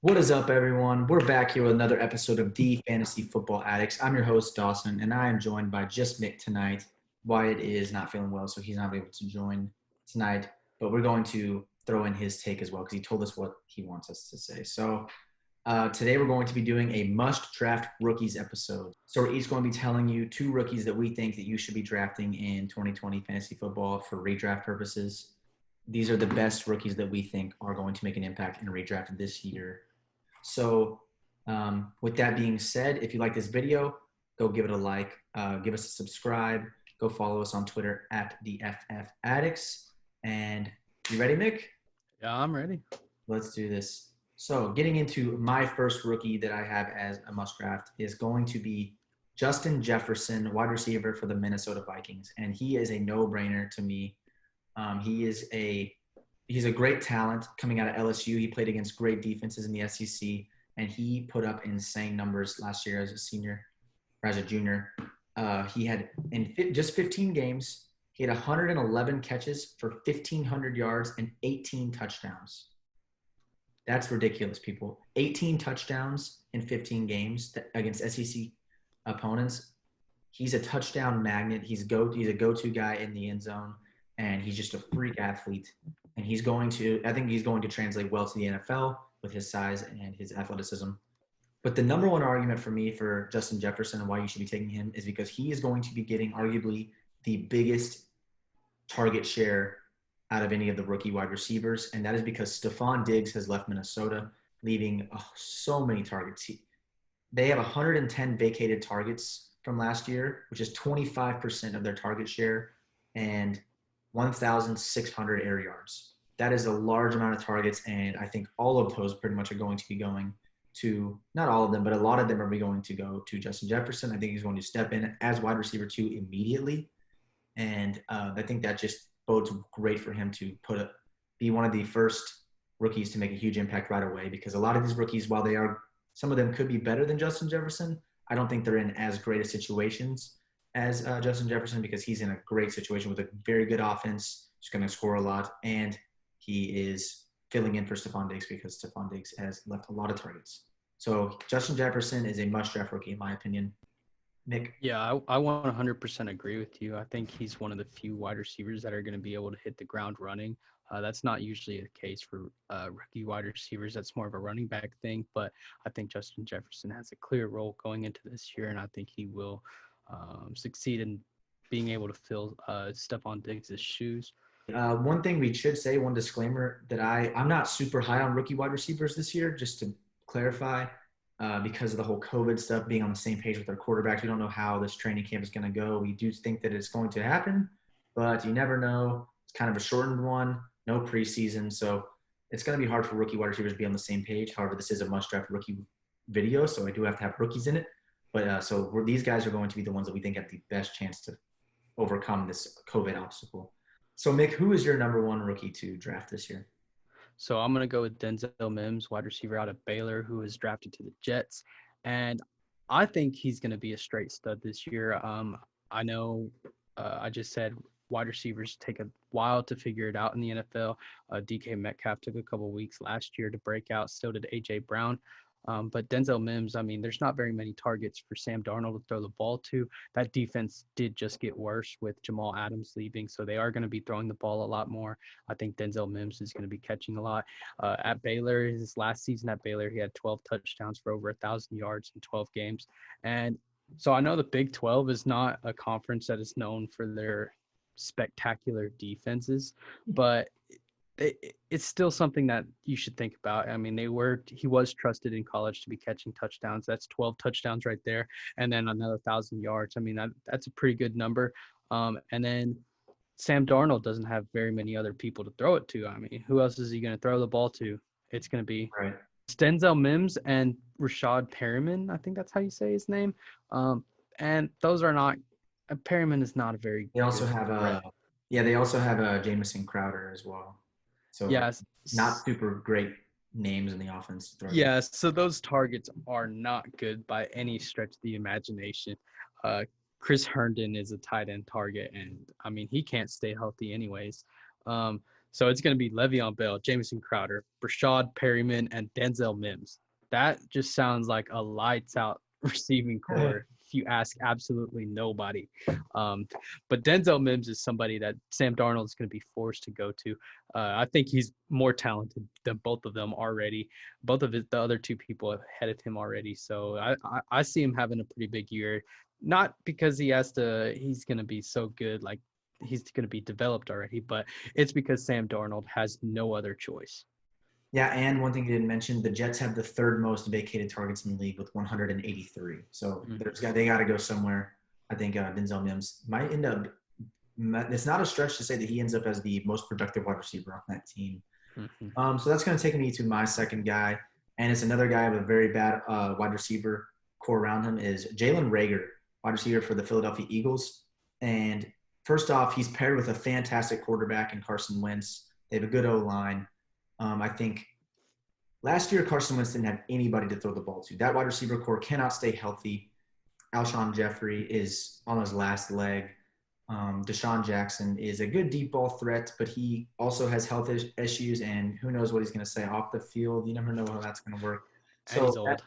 What is up, everyone? We're back here with another episode of The Fantasy Football Addicts. I'm your host, Dawson, and I am joined by just Mick tonight. Wyatt is not feeling well, so he's not able to join tonight, but we're going to throw in his take as well because he told us what he wants us to say. So today we're going to be doing a must-draft rookies episode. So we're each going to be telling you two rookies that we think that you should be drafting in 2020 fantasy football for redraft purposes. These are the best rookies that we think are going to make an impact in redraft this year. So with that being said, if you like this video, go give it a like, give us a subscribe, go follow us on Twitter at the FF Addicts. And you ready, Mick? Yeah, I'm ready. Let's do this. So getting into my first rookie that I have as a must draft is going to be Justin Jefferson, wide receiver for the Minnesota Vikings. And he is a no-brainer to me. He's a great talent coming out of LSU. He played against great defenses in the SEC, and he put up insane numbers last year as a senior or as a junior. He had just 15 games, he had 111 catches for 1,500 yards and 18 touchdowns. That's ridiculous, people. 18 touchdowns in 15 games against SEC opponents. He's a touchdown magnet. He's a go-to guy in the end zone, and he's just a freak athlete. And I think he's going to translate well to the NFL with his size and his athleticism. But the number one argument for me for Justin Jefferson and why you should be taking him is because he is going to be getting arguably the biggest target share out of any of the rookie wide receivers. And that is because Stephon Diggs has left Minnesota, leaving so many targets. They have 110 vacated targets from last year, which is 25% of their target share. And 1,600 air yards. That is a large amount of targets, and I think all of those pretty much are going to be going to, not all of them, but a lot of them are going to go to Justin Jefferson. I think he's going to step in as wide receiver 2 immediately, and I think that just bodes great for him to be one of the first rookies to make a huge impact right away, because a lot of these rookies, while some of them could be better than Justin Jefferson, I don't think they're in as great of situations as Justin Jefferson, because he's in a great situation with a very good offense. He's going to score a lot, and he is filling in for Stephon Diggs because Stephon Diggs has left a lot of targets. So Justin Jefferson is a must-draft rookie, in my opinion. Nick? Yeah, I 100% agree with you. I think he's one of the few wide receivers that are going to be able to hit the ground running. That's not usually the case for rookie wide receivers. That's more of a running back thing. But I think Justin Jefferson has a clear role going into this year, and I think he will succeed in being able to fill Stephon Diggs' shoes. One thing we should say, one disclaimer, that I'm not super high on rookie wide receivers this year, just to clarify, because of the whole COVID stuff, being on the same page with our quarterbacks. We don't know how this training camp is going to go. We do think that it's going to happen, but you never know. It's kind of a shortened one, no preseason, so it's going to be hard for rookie wide receivers to be on the same page. However, this is a must-draft rookie video, so I do have to have rookies in it. But these guys are going to be the ones that we think have the best chance to overcome this COVID obstacle. So, Mick, who is your number one rookie to draft this year? So I'm going to go with Denzel Mims, wide receiver out of Baylor, who was drafted to the Jets. And I think he's going to be a straight stud this year. I know I just said wide receivers take a while to figure it out in the NFL. DK Metcalf took a couple weeks last year to break out. So did A.J. Brown. But Denzel Mims, I mean, there's not very many targets for Sam Darnold to throw the ball to. That defense did just get worse with Jamal Adams leaving, so they are going to be throwing the ball a lot more. I think Denzel Mims is going to be catching a lot. At Baylor, his last season at Baylor, he had 12 touchdowns for over 1,000 yards in 12 games. And so I know the Big 12 is not a conference that is known for their spectacular defenses, but it's still something that you should think about. I mean, he was trusted in college to be catching touchdowns. That's 12 touchdowns right there. And then another 1,000 yards. I mean, that's a pretty good number. And then Sam Darnold doesn't have very many other people to throw it to. I mean, who else is he going to throw the ball to? It's going to be Denzel Mims and Rashad Perriman. I think that's how you say his name. And those are not – Perriman is not a very They also have Jamison Crowder as well. So yes, not super great names in the offense. Yeah, so those targets are not good by any stretch of the imagination. Chris Herndon is a tight end target, and I mean he can't stay healthy anyways. So it's going to be Le'Veon Bell, Jamison Crowder, Brashad Perryman, and Denzel Mims. That just sounds like a lights out receiving core if you ask absolutely nobody. Um, but Denzel Mims is somebody that Sam Darnold is going to be forced to go to. I think he's more talented than both of them already. Both of the other two people ahead of him already. So I see him having a pretty big year. Not because he's going to be so good, like he's going to be developed already, but it's because Sam Darnold has no other choice. Yeah, and one thing you didn't mention, the Jets have the third most vacated targets in the league with 183. So they got to go somewhere. I think Denzel Mims might end up. It's not a stretch to say that he ends up as the most productive wide receiver on that team. Mm-hmm. So that's going to take me to my second guy, and it's another guy with a very bad wide receiver core around him is Jalen Reagor, wide receiver for the Philadelphia Eagles. And first off, he's paired with a fantastic quarterback in Carson Wentz. They have a good O-line. I think last year Carson Wentz didn't have anybody to throw the ball to. That wide receiver core cannot stay healthy. Alshon Jeffrey is on his last leg. Deshaun Jackson is a good deep ball threat, but he also has health issues, and who knows what he's going to say off the field. You never know how that's going to work. And he's So old.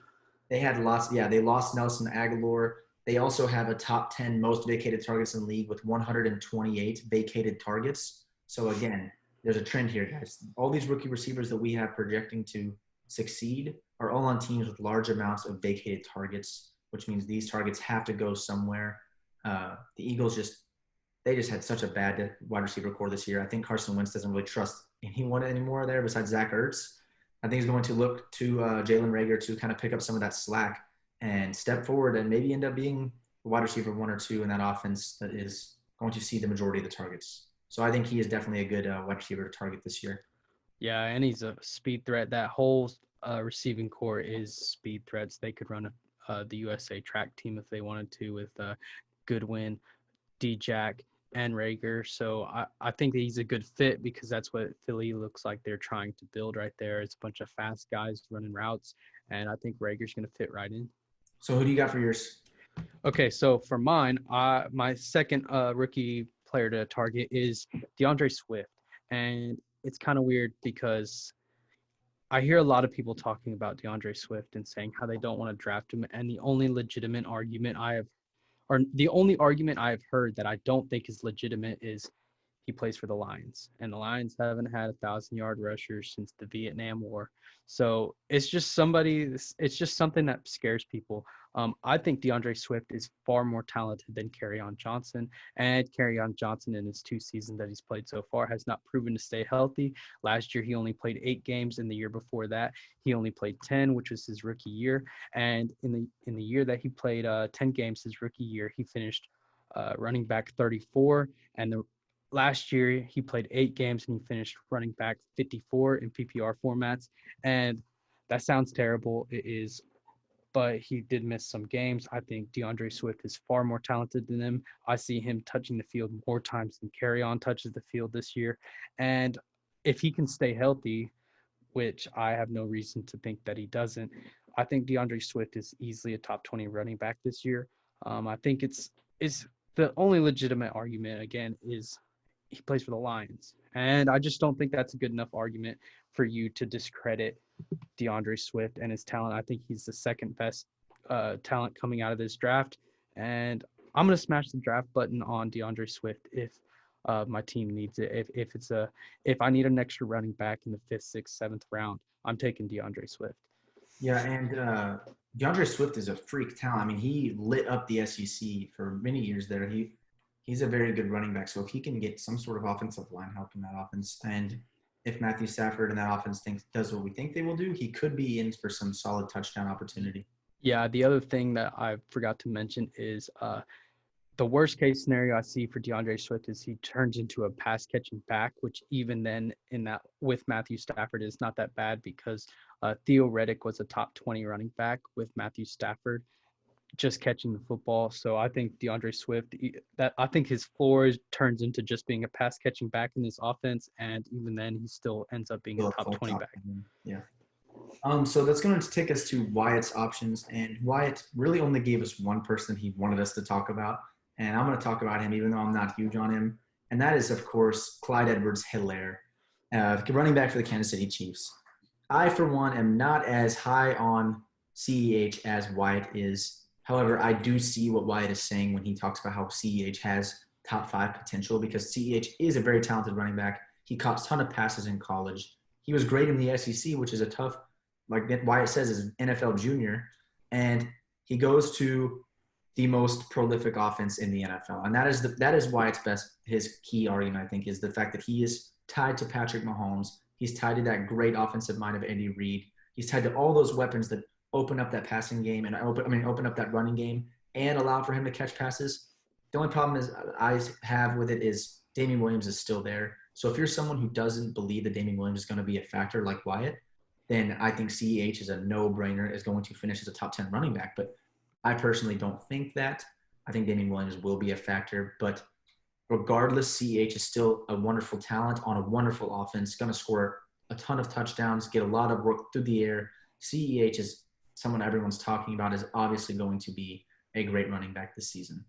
they had lots. Yeah, they lost Nelson Aguilar. They also have a top 10 most vacated targets in the league with 128 vacated targets. So again, there's a trend here, guys. All these rookie receivers that we have projecting to succeed are all on teams with large amounts of vacated targets, which means these targets have to go somewhere. The Eagles just had such a bad wide receiver core this year. I think Carson Wentz doesn't really trust anyone anymore there besides Zach Ertz. I think he's going to look to Jalen Reagor to kind of pick up some of that slack and step forward and maybe end up being a wide receiver 1 or 2 in that offense that is going to see the majority of the targets. So I think he is definitely a good wide receiver to target this year. Yeah, and he's a speed threat. That whole receiving core is speed threats. They could run the USA track team if they wanted to with Goodwin, D-Jack, and Reagor. So I think that he's a good fit because that's what Philly looks like they're trying to build right there. It's a bunch of fast guys running routes, and I think Rager's going to fit right in. So who do you got for yours? Okay, so for mine, my second rookie player to target is DeAndre Swift. And it's kind of weird because I hear a lot of people talking about DeAndre Swift and saying how they don't want to draft him. And the only argument I have heard that I don't think is legitimate is he plays for the Lions, and the Lions haven't had 1,000-yard rushers since the Vietnam War. So it's just something that scares people. I think DeAndre Swift is far more talented than Kerryon Johnson, and Kerryon Johnson in his 2 seasons that he's played so far has not proven to stay healthy. Last year, he only played 8 games, and the year before that, he only played 10, which was his rookie year. And in the year that he played 10 games, his rookie year, he finished running back 34, and the last year, he played 8 games and he finished running back 54 in PPR formats. And that sounds terrible. It is, but he did miss some games. I think DeAndre Swift is far more talented than him. I see him touching the field more times than Kerryon touches the field this year. And if he can stay healthy, which I have no reason to think that he doesn't, I think DeAndre Swift is easily a top 20 running back this year. I think it's the only legitimate argument, again, is he plays for the Lions. And I just don't think that's a good enough argument for you to discredit DeAndre Swift and his talent. I think he's the second best talent coming out of this draft. And I'm going to smash the draft button on DeAndre Swift if my team needs it. If I need an extra running back in the 5th, 6th, 7th round, I'm taking DeAndre Swift. Yeah, and DeAndre Swift is a freak talent. I mean, he lit up the SEC for many years there. He's a very good running back. So if he can get some sort of offensive line help in that offense, and if Matthew Stafford and that offense does what we think they will do, he could be in for some solid touchdown opportunity. Yeah, the other thing that I forgot to mention is the worst case scenario I see for DeAndre Swift is he turns into a pass catching back, which even then in that with Matthew Stafford is not that bad because Theo Reddick was a top 20 running back with Matthew Stafford just catching the football. So I think DeAndre Swift, I think his floor turns into just being a pass catching back in this offense, and even then he still ends up being a top 20 back. Yeah. So that's going to take us to Wyatt's options, and Wyatt really only gave us one person he wanted us to talk about, and I'm going to talk about him even though I'm not huge on him, and that is, of course, Clyde Edwards-Helaire. running back for the Kansas City Chiefs. I, for one, am not as high on CEH as Wyatt is. However, I do see what Wyatt is saying when he talks about how CEH has top 5 potential because CEH is a very talented running back. He caught a ton of passes in college. He was great in the SEC, which is a tough, like Wyatt says, is NFL junior. And he goes to the most prolific offense in the NFL. And that is Wyatt's his key argument, I think, is the fact that he is tied to Patrick Mahomes. He's tied to that great offensive mind of Andy Reid. He's tied to all those weapons that open up that passing game and open up that running game and allow for him to catch passes. The only problem is I have with it is Damien Williams is still there. So if you're someone who doesn't believe that Damien Williams is going to be a factor like Wyatt, then I think CEH is a no-brainer, is going to finish as a top 10 running back. But I personally don't think that. I think Damien Williams will be a factor. But regardless, CEH is still a wonderful talent on a wonderful offense, going to score a ton of touchdowns, get a lot of work through the air. CEH is someone everyone's talking about, is obviously going to be a great running back this season.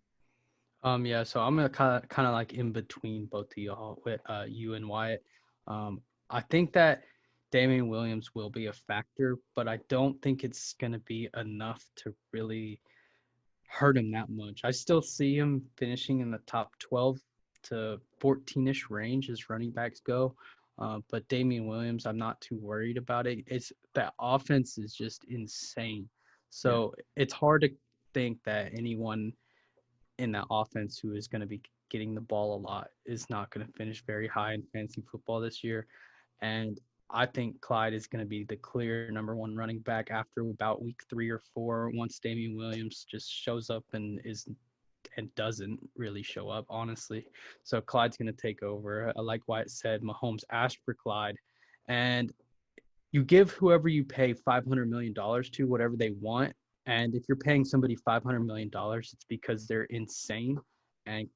Yeah, so I'm gonna kind of like in between both of y'all with you and Wyatt. I think that Damian Williams will be a factor, but I don't think it's gonna be enough to really hurt him that much. I still see him finishing in the top 12 to 14-ish range as running backs go. But Damian Williams, I'm not too worried about it. It's that offense is just insane. So It's hard to think that anyone in that offense who is going to be getting the ball a lot is not going to finish very high in fantasy football this year. And I think Clyde is going to be the clear number 1 running back after about week 3 or 4, once Damian Williams just shows up and doesn't really show up, honestly. So Clyde's going to take over. Like Wyatt said, Mahomes asked for Clyde, and you give whoever you pay $500 million to whatever they want. And if you're paying somebody $500 million, it's because they're insane. And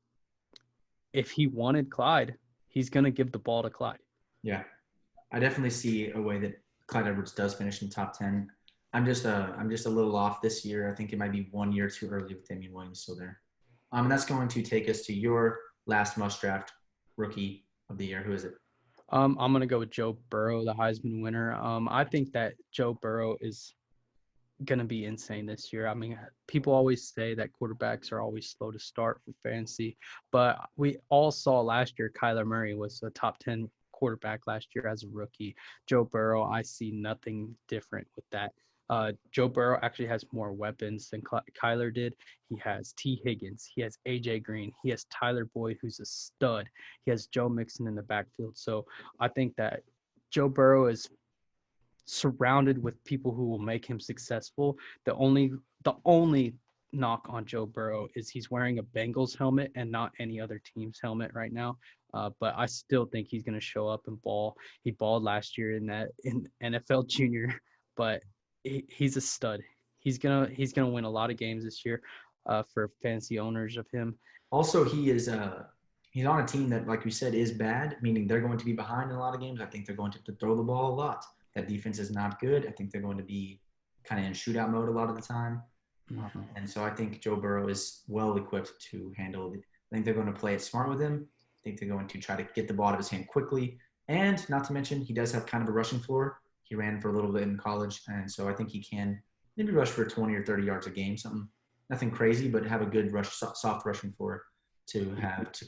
if he wanted Clyde, he's going to give the ball to Clyde. Yeah, I definitely see a way that Clyde Edwards does finish in top 10. I'm just a little off this year. I think it might be 1 year too early with Damian Williams still there. And that's going to take us to your last must draft rookie of the year. Who is it? I'm going to go with Joe Burrow, the Heisman winner. I think that Joe Burrow is going to be insane this year. I mean, people always say that quarterbacks are always slow to start for fantasy, but we all saw last year Kyler Murray was a top 10 quarterback last year as a rookie. Joe Burrow, I see nothing different with that. Joe Burrow actually has more weapons than Kyler did. He has T. Higgins. He has A.J. Green. He has Tyler Boyd, who's a stud. He has Joe Mixon in the backfield. So I think that Joe Burrow is surrounded with people who will make him successful. The only knock on Joe Burrow is he's wearing a Bengals helmet and not any other team's helmet right now. But I still think he's going to show up and ball. He balled last year in NFL junior, but he's a stud. He's gonna win a lot of games this year for fantasy owners of him. Also, he's on a team that, like we said, is bad, meaning they're going to be behind in a lot of games. I think they're going to throw the ball a lot. That defense is not good. I think they're going to be kind of in shootout mode a lot of the time. Mm-hmm. And so I think Joe Burrow is well equipped to handle it. I think they're going to play it smart with him. I think they're going to try to get the ball out of his hand quickly. And not to mention, he does have kind of a rushing floor. He ran for a little bit in college. And so I think he can maybe rush for 20 or 30 yards a game, nothing crazy, but have a good soft rushing floor to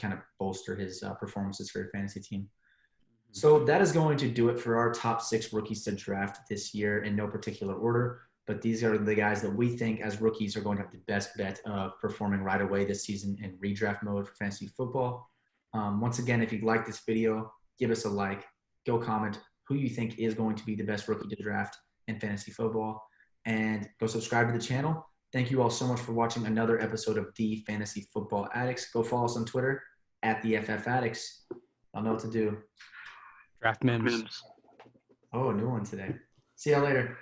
kind of bolster his performances for your fantasy team. So that is going to do it for our top 6 rookies to draft this year in no particular order. But these are the guys that we think as rookies are going to have the best bet of performing right away this season in redraft mode for fantasy football. Once again, if you like this video, give us a like, go comment who you think is going to be the best rookie to draft in fantasy football, and go subscribe to the channel. Thank you all so much for watching another episode of The Fantasy Football Addicts. Go follow us on Twitter @TheFFAddicts. I'll know what to do. Draft Mims. Oh, a new one today. See y'all later.